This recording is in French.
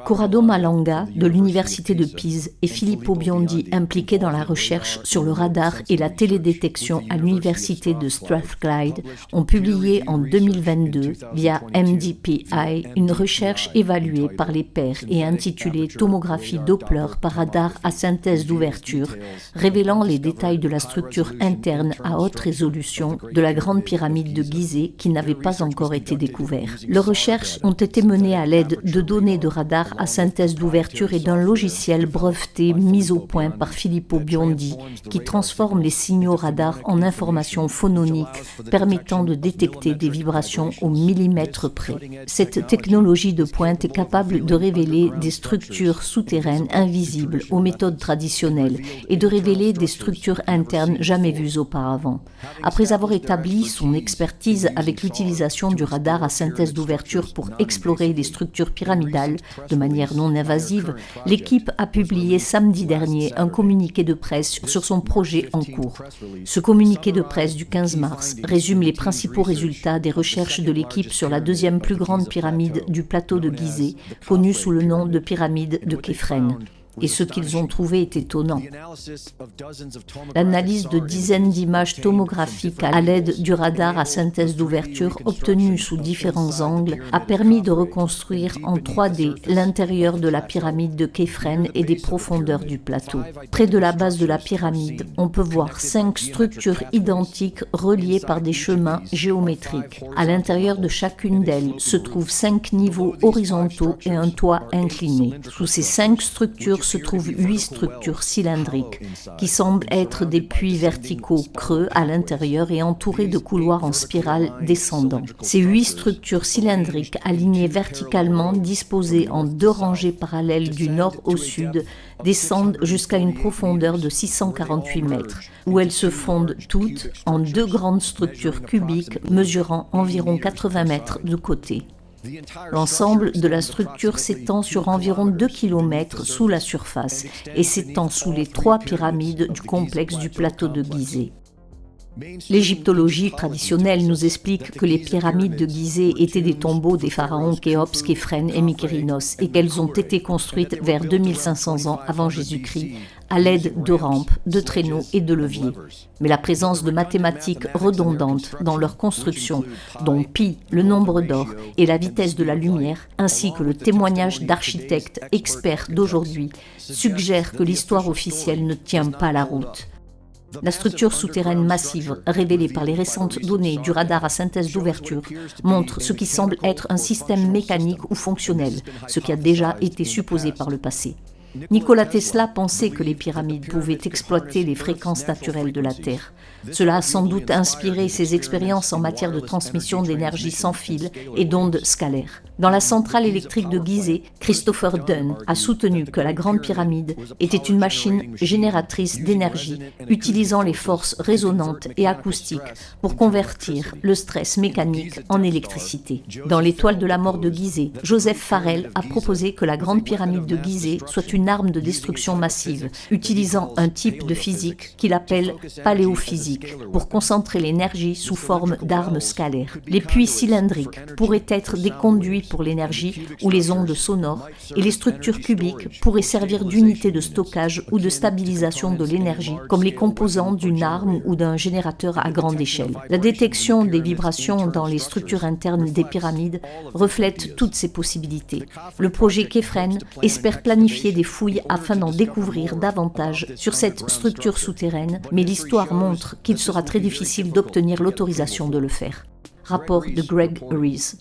Corrado Malanga de l'Université de Pise et Filippo Biondi impliqués dans la recherche sur le radar et la télédétection à l'Université de Strathclyde ont publié en 2022 via MDPI une recherche évaluée par les pairs et intitulée Tomographie Doppler par radar à synthèse d'ouverture, révélant les détails de la structure interne à haute résolution de la grande pyramide de Gizeh qui n'avait pas encore été découverte. Leurs recherches ont été menées à l'aide de données de radar à synthèse d'ouverture et d'un logiciel breveté mis au point par Filippo Biondi qui transforme les signaux radar en informations phononiques permettant de détecter des vibrations au millimètre près. Cette technologie de pointe est capable de révéler des structures souterraines invisibles aux méthodes traditionnelles et de révéler des structures internes jamais vues auparavant. Après avoir établi son expertise avec l'utilisation du radar à synthèse d'ouverture pour explorer les structures pyramidales de manière non invasive, l'équipe a publié samedi dernier un communiqué de presse sur son projet en cours. Ce communiqué de presse du 15 mars résume les principaux résultats des recherches de l'équipe sur la deuxième plus grande pyramide du plateau de Gizeh, connue sous le nom de pyramide de Képhren. Et ce qu'ils ont trouvé est étonnant. L'analyse de dizaines d'images tomographiques à l'aide du radar à synthèse d'ouverture obtenues sous différents angles a permis de reconstruire en 3D l'intérieur de la pyramide de Képhren et des profondeurs du plateau. Près de la base de la pyramide, on peut voir 5 structures identiques reliées par des chemins géométriques. À l'intérieur de chacune d'elles se trouvent 5 niveaux horizontaux et un toit incliné. Sous ces 5 structures se trouvent 8 structures cylindriques qui semblent être des puits verticaux creux à l'intérieur et entourés de couloirs en spirale descendants. Ces 8 structures cylindriques alignées verticalement, disposées en 2 rangées parallèles du nord au sud, descendent jusqu'à une profondeur de 648 mètres, où elles se fondent toutes en 2 grandes structures cubiques mesurant environ 80 mètres de côté. L'ensemble de la structure s'étend sur environ 2 km sous la surface et s'étend sous les 3 pyramides du complexe du plateau de Gizeh. L'égyptologie traditionnelle nous explique que les pyramides de Gizeh étaient des tombeaux des pharaons Khéops, Képhren et Mykérinos et qu'elles ont été construites vers 2500 ans avant Jésus-Christ à l'aide de rampes, de traîneaux et de leviers. Mais la présence de mathématiques redondantes dans leur construction, dont pi, le nombre d'or et la vitesse de la lumière, ainsi que le témoignage d'architectes experts d'aujourd'hui, suggère que l'histoire officielle ne tient pas la route. La structure souterraine massive révélée par les récentes données du radar à synthèse d'ouverture montre ce qui semble être un système mécanique ou fonctionnel, ce qui a déjà été supposé par le passé. Nikola Tesla pensait que les pyramides pouvaient exploiter les fréquences naturelles de la Terre. Cela a sans doute inspiré ses expériences en matière de transmission d'énergie sans fil et d'ondes scalaires. Dans la centrale électrique de Gizeh, Christopher Dunn a soutenu que la Grande Pyramide était une machine génératrice d'énergie utilisant les forces résonantes et acoustiques pour convertir le stress mécanique en électricité. Dans l'étoile de la mort de Gizeh, Joseph Farrell a proposé que la Grande Pyramide de Gizeh soit une arme de destruction massive, utilisant un type de physique qu'il appelle paléophysique, pour concentrer l'énergie sous forme d'armes scalaires. Les puits cylindriques pourraient être des conduits pour l'énergie ou les ondes sonores, et les structures cubiques pourraient servir d'unité de stockage ou de stabilisation de l'énergie, comme les composants d'une arme ou d'un générateur à grande échelle. La détection des vibrations dans les structures internes des pyramides reflète toutes ces possibilités. Le projet Képhren espère planifier des fouilles afin d'en découvrir davantage sur cette structure souterraine, mais l'histoire montre qu'il sera très difficile d'obtenir l'autorisation de le faire. Rapport de Greg Rees.